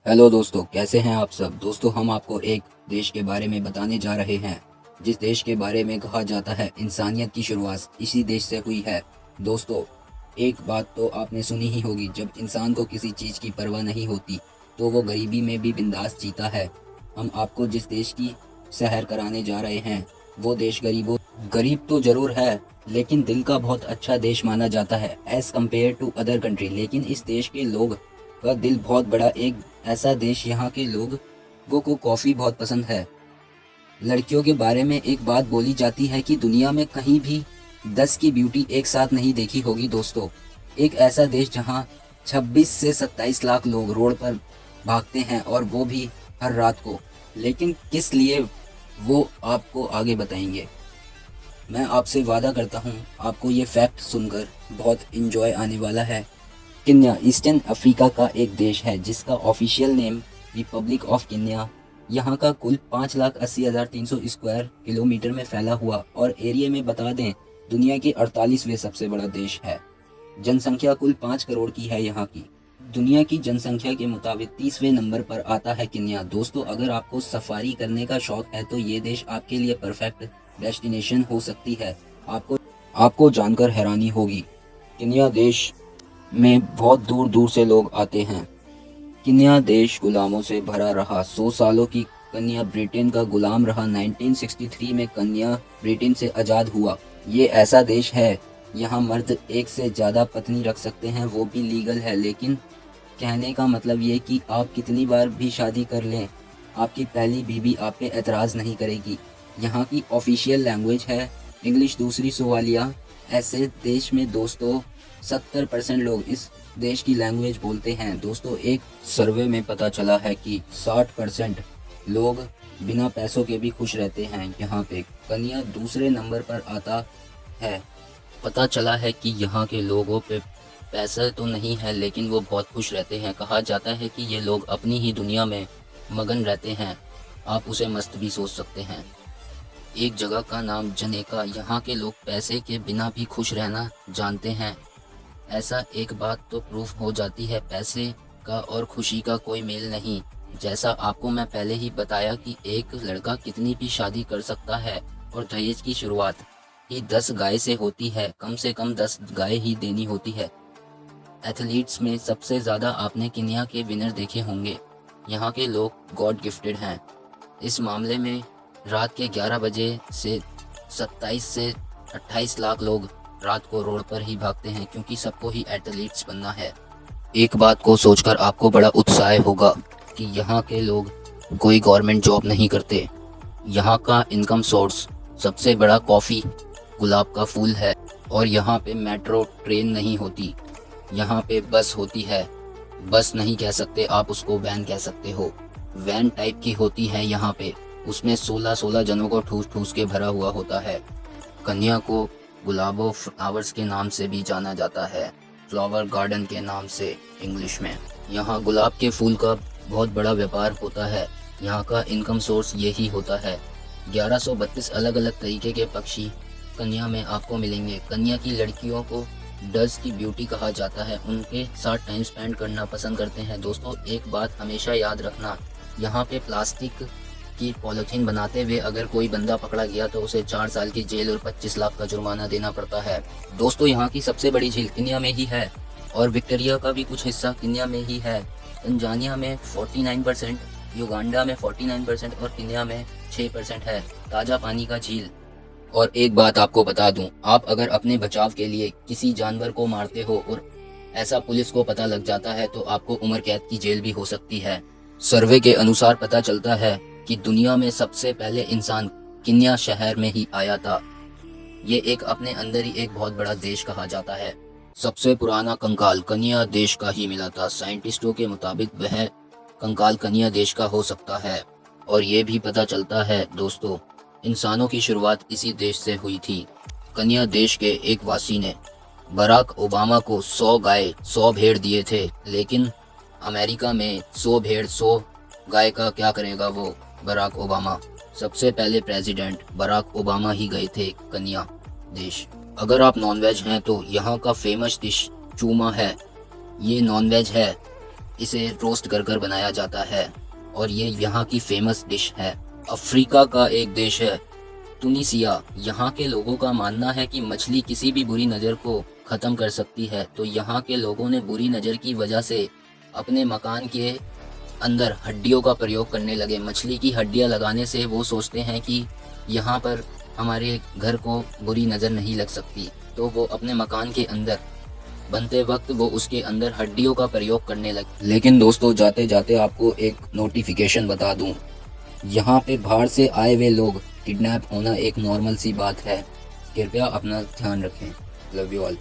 Hello दोस्तों, कैसे हैं आप सब। दोस्तों, हम आपको एक देश के बारे में बताने जा रहे हैं जिस देश के बारे में कहा जाता है इंसानियत की शुरुआत इसी देश से हुई है। दोस्तों, एक बात तो आपने सुनी ही होगी, जब इंसान को किसी चीज़ की परवाह नहीं होती तो वो गरीबी में भी बिंदास जीता है। हम आपको जिस देश की सैर कराने जा रहे हैं वो देश गरीब तो ज़रूर है, लेकिन दिल का बहुत अच्छा देश माना जाता है as compared to other country. लेकिन इस देश के लोग का दिल बहुत बड़ा, एक ऐसा देश, यहाँ के लोगों को कॉफ़ी बहुत पसंद है। लड़कियों के बारे में एक बात बोली जाती है कि दुनिया में कहीं भी 10 की ब्यूटी एक साथ नहीं देखी होगी। दोस्तों, एक ऐसा देश जहाँ 26 से 27 लाख लोग रोड पर भागते हैं, और वो भी हर रात को। लेकिन किस लिए, वो आपको आगे बताएंगे। मैं आपसे वादा करता हूँ आपको ये फैक्ट सुनकर बहुत इंजॉय आने वाला है। केन्या ईस्टर्न अफ्रीका का एक देश है जिसका official name Republic of Kenya. यहाँ का कुल 5,80,300 स्क्वायर किलोमीटर में फैला हुआ और एरिया में बता दें दुनिया के 48वें सबसे बड़ा देश है। जनसंख्या कुल 5 करोड़ की है यहाँ की। दुनिया की जनसंख्या के मुताबिक 30वें नंबर पर आता है केन्या। दोस्तों, अगर आपको सफारी करने का शौक है तो ये देश आपके लिए परफेक्ट डेस्टिनेशन हो सकती है। आपको जानकर हैरानी होगी, केन्या देश में बहुत दूर दूर से लोग आते हैं। केन्या देश गुलामों से भरा रहा। 100 सालों की केन्या ब्रिटेन का गुलाम रहा। 1963 में केन्या ब्रिटेन से आज़ाद हुआ। ये ऐसा देश है यहाँ मर्द एक से ज़्यादा पत्नी रख सकते हैं, वो भी लीगल है। लेकिन कहने का मतलब ये कि आप कितनी बार भी शादी कर लें, आपकी पहली बीवी आप पे एतराज़ नहीं करेगी। यहाँ की ऑफिशियल लैंग्वेज है इंग्लिश, दूसरी सोमालिया। ऐसे देश में दोस्तों 70% लोग इस देश की लैंग्वेज बोलते हैं। दोस्तों, एक सर्वे में पता चला है कि 60% लोग बिना पैसों के भी खुश रहते हैं। यहाँ पे केन्या दूसरे नंबर पर आता है। पता चला है कि यहाँ के लोगों पे पैसा तो नहीं है, लेकिन वो बहुत खुश रहते हैं। कहा जाता है कि ये लोग अपनी ही दुनिया में मगन रहते हैं। आप उसे मस्त भी सोच सकते हैं। एक जगह का नाम जनेका। यहाँ के लोग पैसे के बिना भी खुश रहना जानते हैं। ऐसा एक बात तो प्रूफ हो जाती है, पैसे का और खुशी का कोई मेल नहीं। जैसा आपको मैं पहले ही बताया कि एक लड़का कितनी भी शादी कर सकता है, और दहेज की शुरुआत ही 10 गाय से होती है। कम से कम 10 गाय ही देनी होती है। एथलीट्स में सबसे ज़्यादा आपने केन्या के विनर देखे होंगे। यहाँ के लोग गॉड गिफ्टेड हैं इस मामले में। रात के 11 बजे से 27 से 28 लाख लोग रात को रोड पर ही भागते हैं, क्योंकि सबको ही एथलीट्स बनना है। एक बात को सोचकर आपको बड़ा उत्साह होगा कि यहाँ के लोग कोई गवर्नमेंट जॉब नहीं करते। यहाँ का इनकम सोर्स सबसे बड़ा कॉफ़ी, गुलाब का फूल है। और यहाँ पे मेट्रो ट्रेन नहीं होती, यहाँ पे बस होती है। बस नहीं कह सकते आप, उसको वैन कह सकते हो। वैन टाइप की होती है यहाँ पे, उसमें 16 जनों को ठूस ठूस के भरा हुआ होता है। कन्या को गुलाबो फ्लावर्स के नाम से भी जाना जाता है, फ्लावर गार्डन के नाम से इंग्लिश में। यहाँ गुलाब के फूल का बहुत बड़ा व्यापार होता है। यहाँ का इनकम सोर्स यही होता है। 1132 अलग अलग तरीके के पक्षी कन्या में आपको मिलेंगे। कन्या की लड़कियों को डज की ब्यूटी कहा जाता है, उनके साथ टाइम स्पेंड करना पसंद करते हैं। दोस्तों, एक बात हमेशा याद रखना, यहाँ पे प्लास्टिक की पॉलीथीन बनाते हुए अगर कोई बंदा पकड़ा गया तो उसे 4 साल की जेल और 25 लाख का जुर्माना देना पड़ता है। दोस्तों, यहाँ की सबसे बड़ी झील केन्या में ही है, और विक्टोरिया का भी कुछ हिस्सा केन्या में ही है। तंजानिया में 49%, युगांडा में 49% और केन्या में 6% है ताज़ा पानी का झील। और एक बात आपको बता दूं, आप अगर अपने बचाव के लिए किसी जानवर को मारते हो और ऐसा पुलिस को पता लग जाता है तो आपको उम्र कैद की जेल भी हो सकती है। सर्वे के अनुसार पता चलता है कि दुनिया में सबसे पहले इंसान केन्या शहर में ही आया था। ये एक अपने अंदर ही एक बहुत बड़ा देश कहा जाता है। सबसे पुराना कंकाल केन्या देश का ही मिला था। साइंटिस्टों के मुताबिक वह कंकाल केन्या देश का हो सकता है। और ये भी पता चलता है दोस्तों, इंसानों की शुरुआत इसी देश से हुई थी। केन्या देश के एक वासी ने बराक ओबामा को 100 गाय 100 भेड़ दिए थे, लेकिन अमेरिका में 100 भेड़ 100 गाय का क्या करेगा वो बराक ओबामा। सबसे पहले प्रेसिडेंट बराक ओबामा ही गए थे केन्या देश। अगर आप नॉनवेज हैं तो यहाँ का फेमस डिश चूमा है। ये नॉनवेज है। इसे रोस्ट कर कर बनाया जाता है और ये यहाँ की फेमस डिश है। अफ्रीका का एक देश है तुनिसिया। यहाँ के लोगों का मानना है कि मछली किसी भी बुरी नज़र को ख़त्म कर सकती है। तो यहाँ के लोगों ने बुरी नज़र की वजह से अपने मकान के अंदर हड्डियों का प्रयोग करने लगे। मछली की हड्डियाँ लगाने से वो सोचते हैं कि यहाँ पर हमारे घर को बुरी नज़र नहीं लग सकती, तो वो अपने मकान के अंदर बनते वक्त वो उसके अंदर हड्डियों का प्रयोग करने लगे। लेकिन दोस्तों, जाते जाते आपको एक नोटिफिकेशन बता दूं, यहाँ पे बाहर से आए हुए लोग किडनैप होना एक नॉर्मल सी बात है। कृपया अपना ध्यान रखें। Love you all.